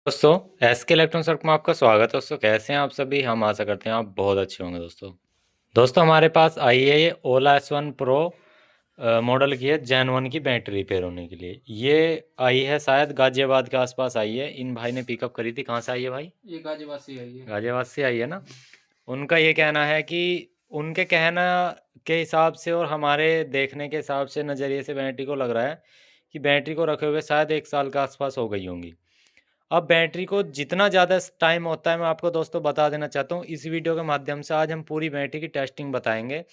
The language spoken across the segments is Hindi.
दोस्तों, एसके इलेक्ट्रॉनिक्स वर्क में आपका स्वागत है। दोस्तों, कैसे हैं आप सभी? हम आशा करते हैं आप बहुत अच्छे होंगे। दोस्तों हमारे पास आई है ये ओला S1 प्रो मॉडल की है। जैन 1 की बैटरी रिपेयर होने के लिए ये आई है, शायद गाजियाबाद के आसपास आई है। इन भाई ने पिकअप करी थी। कहाँ से आई है भाई? ये गाजियाबाद से आई है। गाजियाबाद से आई है ना। उनका ये कहना है कि उनके कहना के हिसाब से और हमारे देखने के हिसाब से, नज़रिए से बैटरी को लग रहा है कि बैटरी को रखे हुए शायद 1 साल के आसपास हो गई होंगी। अब बैटरी को जितना ज़्यादा टाइम होता है, मैं आपको दोस्तों बता देना चाहता हूँ इस वीडियो के माध्यम से। आज हम पूरी बैटरी की टेस्टिंग बताएंगे।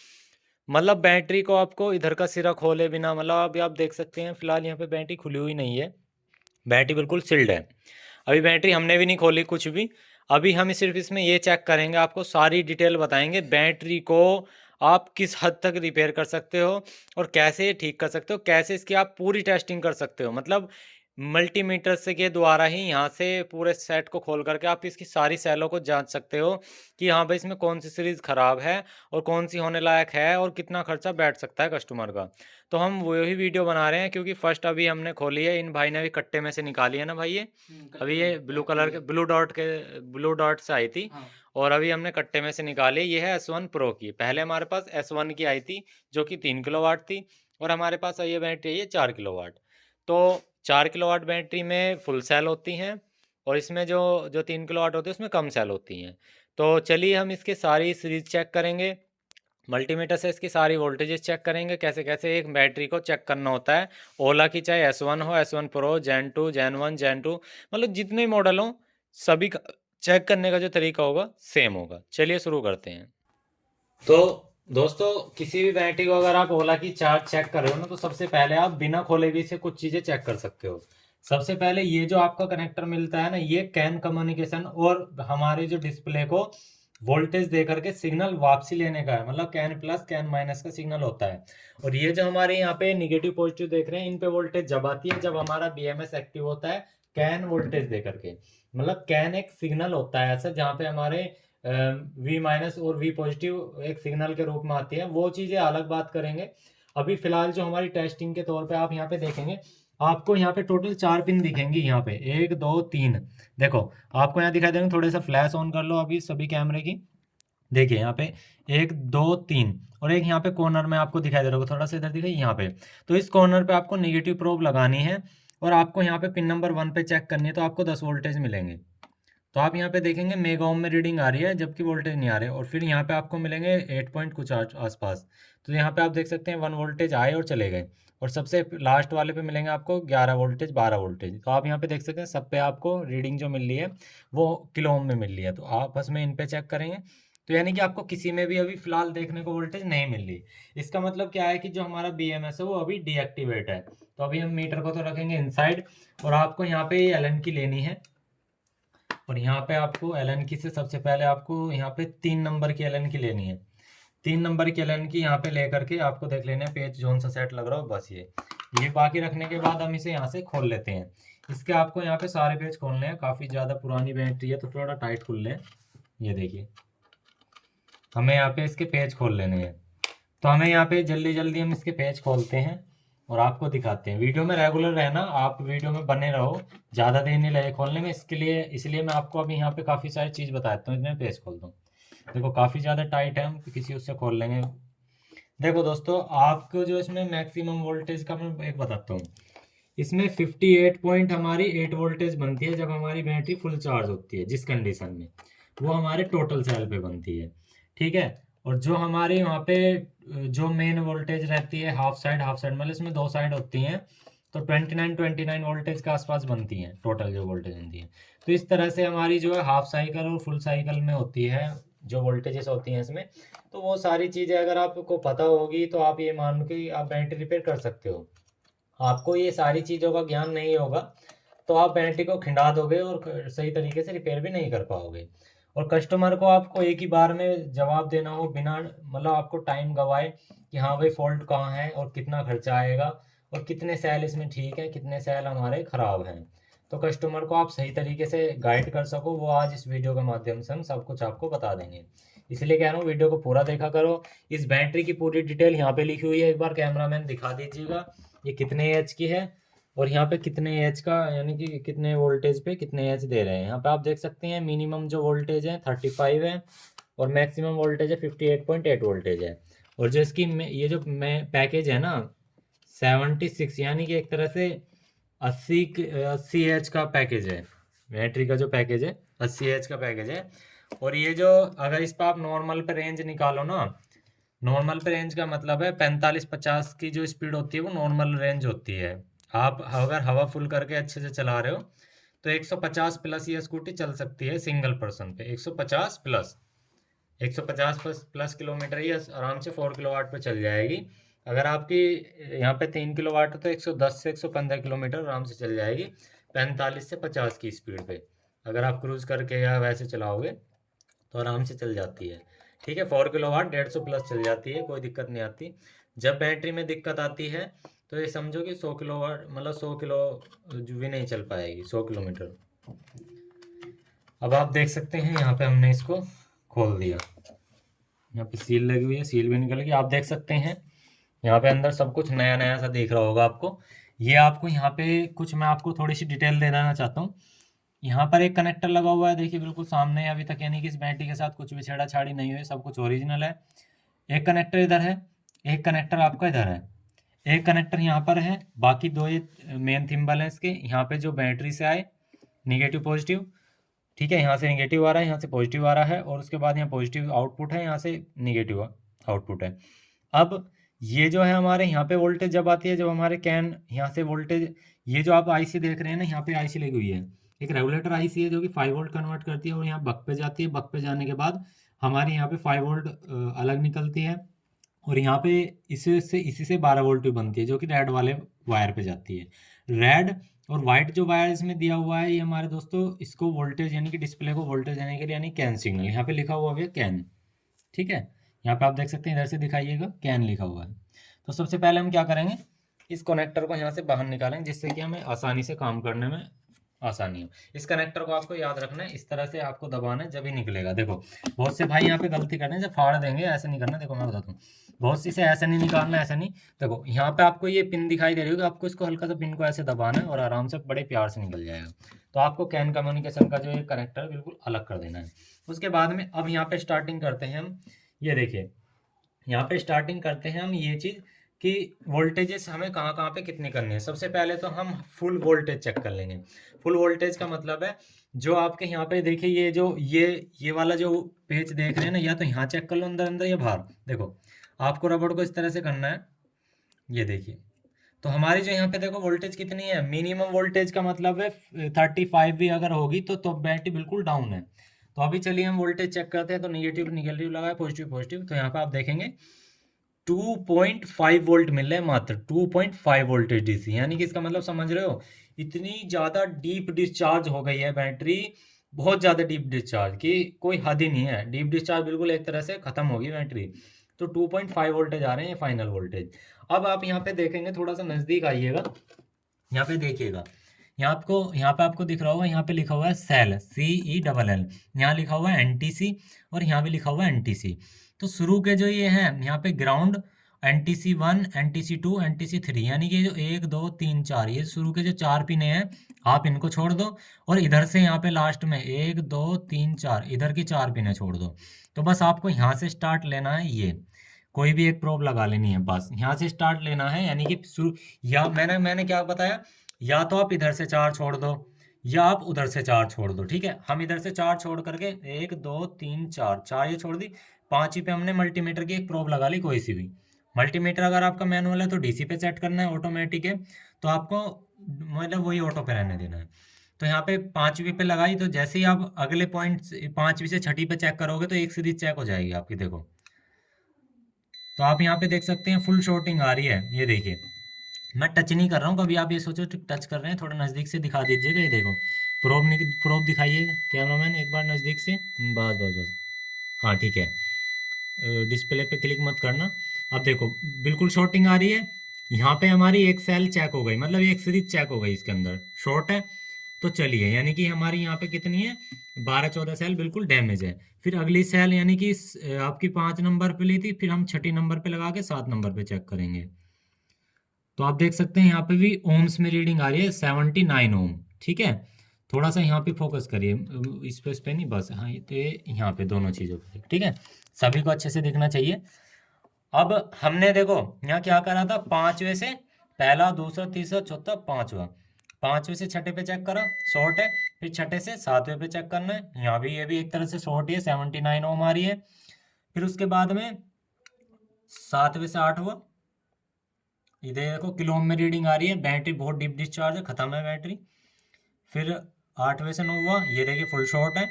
मतलब बैटरी को आपको इधर का सिरा खोले बिना, मतलब अभी आप देख सकते हैं फिलहाल यहाँ पे बैटरी खुली हुई नहीं है। बैटरी बिल्कुल सील्ड है। अभी बैटरी हमने भी नहीं खोली कुछ भी। अभी हम सिर्फ इसमें ये चेक करेंगे, आपको सारी डिटेल बताएंगे बैटरी को आप किस हद तक रिपेयर कर सकते हो और कैसे ठीक कर सकते हो, कैसे इसकी आप पूरी टेस्टिंग कर सकते हो। मतलब मल्टीमीटर से के द्वारा ही यहाँ से पूरे सेट को खोल करके आप इसकी सारी सेलों को जांच सकते हो कि हाँ भाई, इसमें कौन सी सीरीज़ ख़राब है और कौन सी होने लायक है और कितना खर्चा बैठ सकता है कस्टमर का। तो हम वही वीडियो बना रहे हैं क्योंकि फर्स्ट अभी हमने खोली है। इन भाई ने अभी कट्टे में से निकाली है ना भाई ये। कट्टे अभी में ये ब्लू पैक की कलर है। के ब्लू डॉट से आई थी। हाँ। और अभी हमने कट्टे में से निकाली। ये है S1 प्रो की। पहले हमारे पास S1 की आई थी जो कि 3 किलोवाट थी। और हमारे पास ये बैटरी है ये 4 किलोवाट। तो 4 किलोवाट बैटरी में फुल सेल होती हैं और इसमें जो जो 3 किलोवाट होती है उसमें कम सेल होती हैं। तो चलिए हम इसकी सारी सीरीज चेक करेंगे। मल्टीमीटर से इसकी सारी वोल्टेजेस चेक करेंगे, कैसे कैसे एक बैटरी को चेक करना होता है। ओला की चाहे S1 हो, S1 प्रो, जैन 2, जैन 1, जैन 2, मतलब जितने मॉडल हो सभी का चेक करने का जो तरीका होगा सेम होगा। चलिए शुरू करते हैं। तो दोस्तों, किसी भी बैटरी को अगर आप ओला की चार्ज चेक कर रहे हो ना, तो सबसे पहले आप बिना खोले भी से कुछ चीज़ें चेक कर सकते हो। सबसे पहले ये जो आपका कनेक्टर मिलता है ना, ये कैन कम्युनिकेशन और हमारे जो डिस्प्ले को वोल्टेज दे करके सिग्नल वापसी लेने का है। मतलब कैन प्लस कैन माइनस का सिग्नल होता है। और ये जो हमारे यहाँ पे निगेटिव पॉजिटिव देख रहे हैं, इन पे वोल्टेज जब आती है जब हमारा BMS एक्टिव होता है कैन वोल्टेज दे करके। मतलब कैन एक सिग्नल होता है ऐसा जहाँ पे हमारे वी माइनस और वी पॉजिटिव एक सिग्नल के रूप में आती है। वो चीज़ें अलग बात करेंगे। अभी फिलहाल जो हमारी टेस्टिंग के तौर पे आप यहाँ पे देखेंगे, आपको यहाँ पे टोटल 4 पिन दिखेंगी। यहाँ पे 1 2 3, देखो आपको यहाँ दिखाई देंगे। थोड़े सा फ्लैश ऑन कर लो अभी सभी कैमरे की। देखिए यहाँ पे 1 2 3 और एक यहाँ पे कॉर्नर में आपको दिखाई दे रहा होगा, थोड़ा सा इधर दिखाई यहाँ पे। तो इस कॉर्नर पे आपको नेगेटिव प्रोब लगानी है और आपको यहाँ पे पिन नंबर 1 पे चेक करनी है, तो आपको 10 वोल्टेज मिलेंगे। तो आप यहाँ पे देखेंगे मेगा ओम में रीडिंग आ रही है जबकि वोल्टेज नहीं आ रहे। और फिर यहाँ पे आपको मिलेंगे 8 पॉइंट कुछ आसपास। तो यहाँ पे आप देख सकते हैं 1 वोल्टेज आए और चले गए। और सबसे लास्ट वाले पे मिलेंगे आपको 11 वोल्टेज 12 वोल्टेज। तो आप यहाँ पे देख सकते हैं सब पे आपको रीडिंग जो मिल रही है वो किलो ओम में मिल रही है। तो आप बस में इन पे चेक करेंगे। तो यानी कि आपको किसी में भी अभी फिलहाल देखने को वोल्टेज नहीं मिल रही। इसका मतलब क्या है कि जो हमारा BMS है वो अभी डीएक्टिवेट है। तो अभी हम मीटर को तो रखेंगे इनसाइड और आपको यहाँ पे एलन की लेनी है। और यहाँ पे आपको एलन की से सबसे पहले आपको यहाँ पे 3 नंबर की एलन की लेनी है। 3 नंबर की एलन की यहाँ पे लेकर के आपको देख लेना है पेज जोन सा सेट लग रहा हो, बस ये बाकी रखने के बाद हम इसे यहाँ से खोल लेते हैं। इसके आपको यहाँ पे सारे पेज खोलने हैं। काफ़ी ज़्यादा पुरानी बैटरी है तो थोड़ा टाइट खुल लें। ये देखिए, हमें यहाँ पे इसके पेज खोल लेने हैं। तो हमें यहाँ पे जल्दी जल्दी हम इसके पेज खोलते हैं और आपको दिखाते हैं। वीडियो में रेगुलर रहना, आप वीडियो में बने रहो, ज़्यादा देर नहीं लगे खोलने में। इसके लिए इसलिए मैं आपको अभी यहाँ पे काफ़ी सारी चीज़ बताता हूँ। इसमें पेज खोल दूँ, देखो काफ़ी ज़्यादा टाइट है, हम किसी उससे खोल लेंगे। देखो दोस्तों, आपको जो इसमें मैक्सिमम वोल्टेज का मैं एक बताता हूँ। इसमें 58 पॉइंट हमारी 8 वोल्टेज बनती है जब हमारी बैटरी फुल चार्ज होती है। जिस कंडीशन में वो हमारे टोटल सेल पे बनती है, ठीक है। और जो हमारे वहाँ पे जो मेन वोल्टेज रहती है हाफ साइड मतलब इसमें 2 साइड होती हैं, तो 29 वोल्टेज के आसपास बनती हैं टोटल जो वोल्टेज बनती है। तो इस तरह से हमारी जो है हाफ साइकिल और फुल साइकिल में होती है जो वोल्टेजेस होती हैं इसमें। तो वो सारी चीज़ें अगर आपको पता होगी तो आप ये मान के आप बैटरी रिपेयर कर सकते हो। आपको ये सारी चीज़ों का ज्ञान नहीं होगा तो आप बैटरी को खिंडा दोगे और सही तरीके से रिपेयर भी नहीं कर पाओगे। और कस्टमर को आपको एक ही बार में जवाब देना हो बिना मतलब आपको टाइम गवाए कि हाँ भाई फॉल्ट कहाँ है और कितना खर्चा आएगा और कितने सेल इसमें ठीक है कितने सेल हमारे ख़राब हैं। तो कस्टमर को आप सही तरीके से गाइड कर सको, वो आज इस वीडियो के माध्यम से हम सब कुछ आपको बता देंगे। इसलिए कह रहा हूँ वीडियो को पूरा देखा करो। इस बैटरी की पूरी डिटेल यहाँ पे लिखी हुई है, एक बार कैमरामैन दिखा दीजिएगा ये कितने एच की है। और यहाँ पे कितने एच का यानी कि कितने वोल्टेज पे कितने एच दे रहे हैं। यहाँ पे आप देख सकते हैं मिनिमम जो वोल्टेज है 35 है और मैक्सिमम वोल्टेज है 58.8 वोल्टेज है। और जो इसकी ये जो मैं पैकेज है ना 76 यानी कि एक तरह से 80 एच का पैकेज है। बैटरी का जो पैकेज है 80 एच का पैकेज है। और ये जो अगर इस पर आप नॉर्मल पे रेंज निकालो ना, नॉर्मल पे रेंज का मतलब है 45-50 की जो स्पीड होती है वो नॉर्मल रेंज होती है। आप अगर हवा फुल करके अच्छे से चला रहे हो तो 150 प्लस ये स्कूटी चल सकती है सिंगल पर्सन पे। 150 प्लस 150 प्लस किलोमीटर ये आराम से 4 किलोवाट पे चल जाएगी। अगर आपकी यहाँ पे 3 किलोवाट है तो 110 से 115 किलोमीटर आराम से चल जाएगी 45 से 50 की स्पीड पे। अगर आप क्रूज करके या वैसे चलाओगे तो आराम से चल जाती है। ठीक है, 4 किलोवाट 150 प्लस चल जाती है, कोई दिक्कत नहीं आती। जब बैटरी में दिक्कत आती है तो ये समझो कि 100 किलोवाट मतलब 100 किलो भी नहीं चल पाएगी, 100 किलोमीटर। अब आप देख सकते हैं यहाँ पे हमने इसको खोल दिया, यहाँ पे सील लगी हुई है, सील भी निकल गई। आप देख सकते हैं यहाँ पे अंदर सब कुछ नया नया सा दिख रहा होगा आपको। ये आपको यहाँ पे कुछ मैं आपको थोड़ी सी डिटेल दे देना चाहता हूँ। यहाँ पर एक कनेक्टर लगा हुआ है, देखिए बिल्कुल सामने, अभी तक यानी कि इस बैटरी के साथ कुछ भी छेड़ाछाड़ी नहीं हुई, सब कुछ ओरिजिनल है। एक कनेक्टर इधर है, एक कनेक्टर आपका इधर है, एक कनेक्टर यहाँ पर है। बाकी दो ये मेन थिम्बल है इसके, यहाँ पे जो बैटरी से आए निगेटिव पॉजिटिव, ठीक है, यहाँ से निगेटिव आ रहा है, यहाँ से पॉजिटिव आ रहा है, और उसके बाद यहाँ पॉजिटिव आउटपुट है, यहाँ से निगेटिव आउटपुट है। अब ये जो है हमारे यहाँ पे वोल्टेज जब आती है, जब हमारे कैन यहाँ से वोल्टेज, ये जो आप आईसी देख रहे हैं ना, यहाँ पे आईसी लगी हुई है, एक रेगुलेटर आईसी है जो कि 5 वोल्ट कन्वर्ट करती है और यहाँ बक पे जाती है। बक पे जाने के बाद हमारे यहाँ पे 5 वोल्ट अलग निकलती है और यहाँ पे इसी से 12 वोल्ट भी बनती है जो कि रेड वाले वायर पे जाती है। रेड और वाइट जो वायर इसमें दिया हुआ है ये हमारे दोस्तों इसको वोल्टेज यानी कि डिस्प्ले को वोल्टेज देने के लिए, यानी कैन सिग्नल, यहाँ पे लिखा हुआ है कैन, ठीक है। यहाँ पे आप देख सकते हैं, इधर से दिखाइएगा कैन लिखा हुआ है। तो सबसे पहले हम क्या करेंगे, इस कनेक्टर को यहाँ से बाहर निकालेंगे जिससे कि हमें आसानी से काम करने में आसानी हो। इस कनेक्टर को आपको याद रखना है, इस तरह से आपको दबाना है जब ही निकलेगा। देखो बहुत से भाई यहाँ पे गलती करते हैं, जब फाड़ देंगे, ऐसे नहीं करना। देखो मैं बताता हूँ, बहुत सी से ऐसे नहीं निकालना, ऐसे नहीं। देखो यहाँ पे आपको ये पिन दिखाई दे रही होगी, आपको इसको हल्का सा पिन को ऐसे दबाना है और आराम से बड़े प्यार से निकल जाएगा। तो आपको कैन कम्युनिकेशन का जो ये कनेक्टर बिल्कुल अलग कर देना है। उसके बाद में अब यहाँ पे स्टार्टिंग करते हैं हम, ये देखिए यहाँ पे स्टार्टिंग करते हैं हम ये चीज़ कि वोल्टेजेस हमें कहाँ कहाँ पे कितनी करनी है। सबसे पहले तो हम फुल वोल्टेज चेक कर लेंगे। फुल वोल्टेज का मतलब है जो आपके यहाँ पे देखिए, ये जो ये वाला जो पेज देख रहे हैं ना, या तो यहाँ चेक कर लो अंदर अंदर या बाहर। देखो आपको रबड़ को इस तरह से करना है, ये देखिए। तो हमारी जो यहाँ पे देखो वोल्टेज कितनी है, मिनिमम वोल्टेज का मतलब है 35 भी अगर होगी तो बैटरी बिल्कुल डाउन है। तो अभी चलिए हम वोल्टेज चेक करते हैं। तो निगेटिव निगेटिव लगा है, पॉजिटिव पॉजिटिव, तो यहाँ पे आप देखेंगे 2.5 वोल्ट मिल रहे हैं, मात्र 2.5 वोल्टेज डीसी। यानी कि इसका मतलब समझ रहे हो, इतनी ज़्यादा डीप डिस्चार्ज हो गई है बैटरी, बहुत ज़्यादा डीप डिस्चार्ज की कोई हद ही नहीं है। डीप डिस्चार्ज बिल्कुल एक तरह से ख़त्म होगी बैटरी। तो 2.5 वोल्टेज आ रहे हैं फाइनल वोल्टेज। अब आप यहाँ पे देखेंगे, थोड़ा सा नज़दीक आइएगा, यहाँ पे देखिएगा, यहाँ पे आपको दिख रहा होगा, यहाँ पे लिखा हुआ है सेल, CELL, यहाँ लिखा हुआ है NTC और यहाँ भी लिखा हुआ है NTC। तो शुरू के जो ये हैं यहाँ पे ग्राउंड, NTC1, NTC2, NTC3, यानी कि जो 1 2 3 4, ये शुरू के जो 4 पिने हैं, आप इनको छोड़ दो और इधर से यहाँ पे लास्ट में 1 2 3 4 इधर की 4 पिने छोड़ दो। तो बस आपको यहाँ से स्टार्ट लेना है, ये कोई भी एक प्रोब लगा लेनी है, बस यहाँ से स्टार्ट लेना है। यानी कि या मैंने क्या बताया, या तो आप इधर से 4 छोड़ दो या आप उधर से 4 छोड़ दो, ठीक है। हम इधर से 4 छोड़ करके 1 2 3 4 4 ये छोड़ दी, 5 पे हमने मल्टीमीटर की एक प्रोब लगा ली, कोई सी भी। मल्टीमीटर अगर आपका मैनुअल है तो डीसी पे सेट करना है, ऑटोमेटिक है तो आपको मतलब वही ऑटो पे रहने देना है। तो यहाँ पे 5वीं पे लगाई, तो जैसे ही आप अगले पॉइंट 5वीं से 6ठी पे चेक करोगे तो एक सीरीज चेक हो जाएगी आपकी। देखो तो आप यहाँ पे देख सकते हैं फुल शॉटिंग आ रही है, ये देखिए। मैं टच नहीं कर रहा हूँ, कभी आप ये सोचो टच कर रहे हैं, थोड़ा नज़दीक से दिखा दीजिएगा। ये देखो प्रोब दिखाइएगा कैमरामैन एक बार नज़दीक से, बस बस बस, हाँ ठीक है। डिस्प्ले पे क्लिक मत करना। अब देखो बिल्कुल शॉर्टिंग आ रही है, यहाँ पे हमारी एक सेल चेक हो गई, मतलब एक सीरीज चेक हो गई, इसके अंदर शॉर्ट है। तो चलिए, यानी कि हमारी यहाँ पे कितनी है, 12-14 सेल बिल्कुल डैमेज है। फिर अगली सेल यानी कि आपकी 5 नंबर पे ली थी, फिर हम 6ठी नंबर पे लगा के 7 नंबर पे चेक करेंगे। तो आप देख सकते हैं यहाँ पे भी ओम्स में रीडिंग आ रही है 79 ओम। ठीक है, थोड़ा सा यहाँ पे फोकस करिए, इस पे नहीं, बस हाँ, ये तो यहाँ पे दोनों चीज़ों पे, ठीक है, सभी को अच्छे से दिखना चाहिए। अब हमने देखो यहाँ क्या करा था, पांचवे से पहला, दूसरा, तीसरा, चौथा, पांचवा, पांचवे से छठे पे चेक करा, शॉर्ट है। फिर छठे से सातवें पे चेक करना है, यहाँ भी ये भी एक तरह से शॉर्ट ही है, 79 ओम आ रही है। फिर उसके बाद में सातवें से आठवां, ये देखो किलो ओम में रीडिंग आ रही है, बैटरी बहुत डीप डिस्चार्ज है, खत्म है बैटरी। फिर आठवें से नौवां, ये देखिए फुल शॉर्ट है।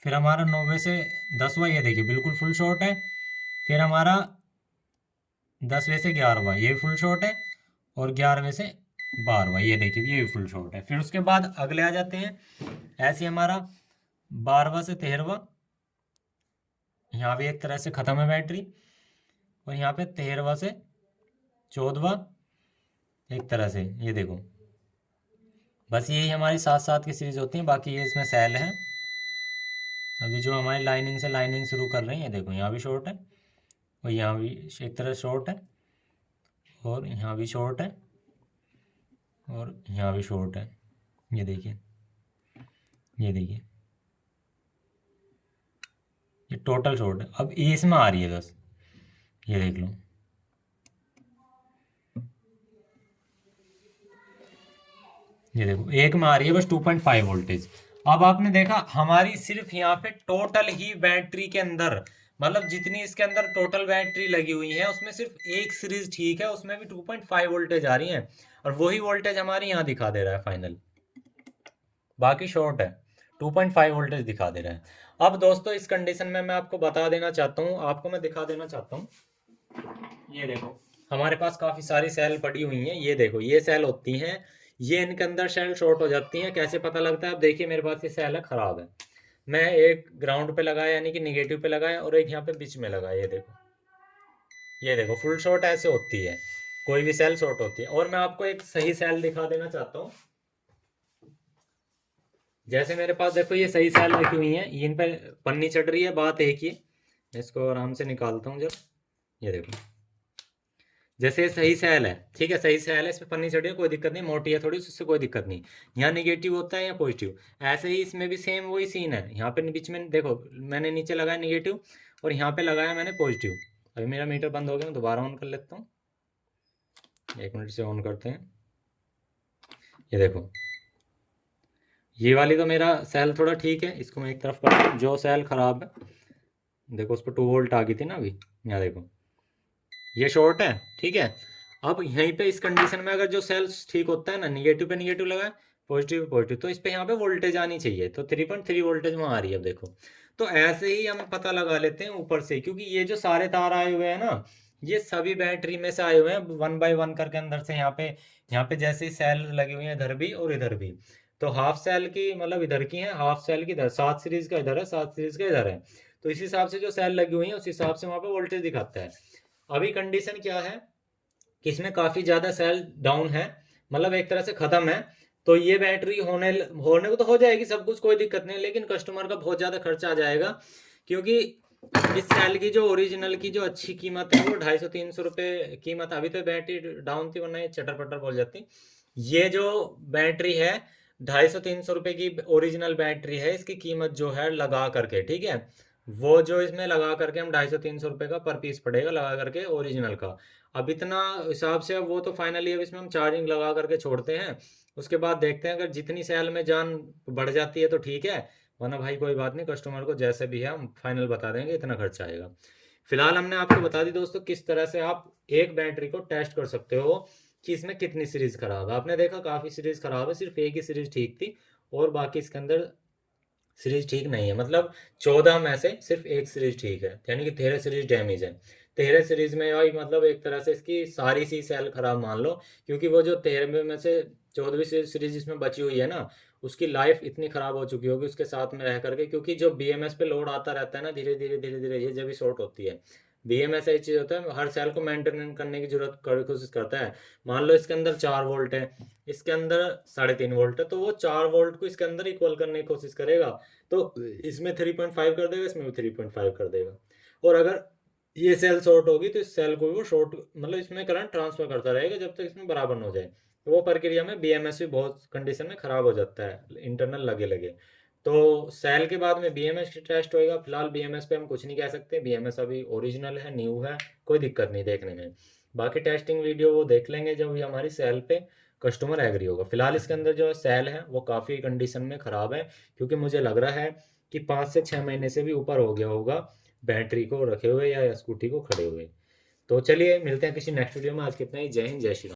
फिर हमारा नौवे से दसवां, ये देखिए बिल्कुल फुल शॉर्ट है। फिर हमारा 10वें से 11वां, ये भी फुल शॉट है। और 11वें से 12वां, ये देखिए ये भी फुल शॉट है। फिर उसके बाद अगले आ जाते हैं, ऐसे हमारा 12वां से 13वां, यहाँ भी एक तरह से ख़त्म है बैटरी। और यहाँ पे 13वां से 14वां, एक तरह से, ये देखो। बस यही हमारी 7-7 की सीरीज होती है, बाकी ये इसमें सेल है। अभी जो हमारी लाइनिंग से लाइनिंग शुरू कर रही है, ये देखो यहाँ भी शॉर्ट है, और यहाँ भी एक तरह शॉर्ट है, और यहाँ भी शॉर्ट है, और यहाँ भी शॉर्ट है। ये देखिए, ये देखिए, ये टोटल शॉर्ट है। अब ये इसमें आ रही है बस, ये देख लो, ये देखो एक में आ रही है बस 2.5 वोल्टेज। अब आपने देखा हमारी सिर्फ यहाँ पे टोटल ही बैटरी के अंदर, मतलब जितनी इसके अंदर टोटल बैटरी लगी हुई है उसमें सिर्फ एक सीरीज ठीक है, उसमें भी 2.5 वोल्टेज आ रही है, और वही वोल्टेज हमारी यहाँ दिखा दे रहा है फाइनल, बाकी शॉर्ट है, 2.5 वोल्टेज दिखा दे रहा है। अब दोस्तों इस कंडीशन में मैं आपको बता देना चाहता हूँ, आपको मैं दिखा देना चाहता हूँ, ये देखो हमारे पास काफ़ी सारी सेल पड़ी हुई हैं, ये देखो ये सेल होती हैं, ये इनके अंदर सेल शॉर्ट हो जाती हैं। कैसे पता लगता है, अब देखिए मेरे पास ये सेल है, ख़राब है, मैं एक ग्राउंड पे लगाया यानी कि निगेटिव पे लगाया, और एक यहाँ पे बीच में लगाया, ये देखो, ये देखो फुल शॉर्ट ऐसे होती है, कोई भी सेल शॉर्ट होती है। और मैं आपको एक सही सेल दिखा देना चाहता हूँ, जैसे मेरे पास देखो ये सही सेल लिखी हुई है, इन पर पन्नी चढ़ रही है, बात एक ही है, मैं इसको आराम से निकालता हूँ जब, ये देखो जैसे ये सही सेल है, ठीक है, सही सेल है, इस पर पन्नी चढ़ी है, कोई दिक्कत नहीं, मोटी है थोड़ी, उससे कोई दिक्कत नहीं, यहाँ निगेटिव होता है या पॉजिटिव। ऐसे ही इसमें भी सेम वही सीन है, यहाँ पे बीच में देखो मैंने नीचे लगाया निगेटिव, और यहाँ पे लगाया मैंने पॉजिटिव। अभी मेरा मीटर बंद हो गया, मैं दोबारा ऑन कर लेता हूँ, 1 मिनट से ऑन करते हैं। ये देखो ये वाली तो मेरा सेल थोड़ा ठीक है, इसको मैं एक तरफ कर, जो सेल खराब है देखो उस पर 2 वोल्ट आ गई थी ना अभी, यहाँ देखो ये शॉर्ट है, ठीक है। अब यहीं पे इस कंडीशन में अगर जो सेल्स ठीक होता है ना, निगेटिव पे निगेटिव लगाए, पॉजिटिव पे पॉजिटिव, तो इस पे यहाँ पे वोल्टेज आनी चाहिए, तो 3.3 वोल्टेज वहाँ आ रही है। अब देखो तो ऐसे ही हम पता लगा लेते हैं ऊपर से, क्योंकि ये जो सारे तार आए हुए हैं ना, ये सभी बैटरी में से आए हुए हैं, 1 बाय 1 करके अंदर से। यहाँ पे जैसे सेल लगी हुई है इधर भी और इधर भी, तो हाफ सेल की मतलब इधर की है, हाफ सेल की इधर, 7 सीरीज का इधर है, 7 सीरीज का इधर है, तो इस हिसाब से जो सेल लगी हुई है उस हिसाब से वहाँ पे वोल्टेज दिखाता है। अभी कंडीशन क्या है कि इसमें काफ़ी ज़्यादा सेल डाउन है, मतलब एक तरह से ख़त्म है, तो ये बैटरी होने होने को तो हो जाएगी सब कुछ, कोई दिक्कत नहीं, लेकिन कस्टमर का बहुत ज़्यादा खर्चा आ जाएगा, क्योंकि इस सेल की जो ओरिजिनल की जो अच्छी कीमत है वो 250-300 रुपये कीमत, अभी तो बैटरी डाउन थी वरना ये चटर पटर बोल जाती। ये जो बैटरी है 250-300 रुपये की ओरिजिनल बैटरी है, इसकी कीमत जो है लगा करके, ठीक है, वो जो इसमें लगा करके हम 250-300 रुपये का पर पीस पड़ेगा लगा करके ओरिजिनल का। अब इतना हिसाब से अब वो तो फाइनली अब इसमें हम चार्जिंग लगा करके छोड़ते हैं, उसके बाद देखते हैं अगर जितनी सेल में जान बढ़ जाती है तो ठीक है, वरना भाई कोई बात नहीं, कस्टमर को जैसे भी है हम फाइनल बता देंगे इतना खर्चा आएगा। फिलहाल हमने आपको बता दी दोस्तों किस तरह से आप एक बैटरी को टेस्ट कर सकते हो कि इसमें कितनी सीरीज खराब है। आपने देखा काफ़ी सीरीज खराब है, सिर्फ एक ही सीरीज ठीक थी, और बाकी इसके अंदर सीरीज ठीक नहीं है, मतलब 14 में से सिर्फ एक सीरीज ठीक है, यानी कि 13 सीरीज डैमेज है। 13 सीरीज में भाई मतलब एक तरह से इसकी सारी सी सेल खराब मान लो, क्योंकि वो जो 13 में से 14वीं सीरीज इसमें बची हुई है ना, उसकी लाइफ इतनी खराब हो चुकी होगी उसके साथ में रह करके, क्योंकि जो बीएमएस पे लोड आता रहता है ना धीरे धीरे धीरे धीरे, ये जब भी शॉर्ट होती है, बीएमएस एक चीज़ होता है हर सेल को मेंटेन करने की जरूरत कोशिश करता है। मान लो इसके अंदर 4 वोल्ट है, इसके अंदर 3.5 वोल्ट है, तो वो 4 वोल्ट को इसके अंदर इक्वल करने की कोशिश करेगा, तो इसमें 3.5 कर देगा, इसमें भी 3.5 कर देगा। और अगर ये सेल शॉर्ट होगी तो इस सेल को वो शॉर्ट मतलब इसमें करंट ट्रांसफर करता रहेगा जब तक इसमें बराबर ना हो जाए। तो वो प्रक्रिया में बीएमएस भी बहुत कंडीशन में ख़राब हो जाता है इंटरनल लगे लगे। तो सेल के बाद में बीएमएस टेस्ट होएगा। फिलहाल बीएमएस पे हम कुछ नहीं कह सकते, बीएमएस अभी ओरिजिनल है, न्यू है, कोई दिक्कत नहीं देखने में। बाकी टेस्टिंग वीडियो वो देख लेंगे जब ये हमारी सेल पे कस्टमर एग्री होगा। फिलहाल इसके अंदर जो सेल है वो काफ़ी कंडीशन में ख़राब है, क्योंकि मुझे लग रहा है कि 5 से 6 महीने से भी ऊपर हो गया होगा बैटरी को रखे हुए या स्कूटी को खड़े हुए। तो चलिए मिलते हैं किसी नेक्स्ट वीडियो में। आज कितना ही, जय हिंद जय श्री राम।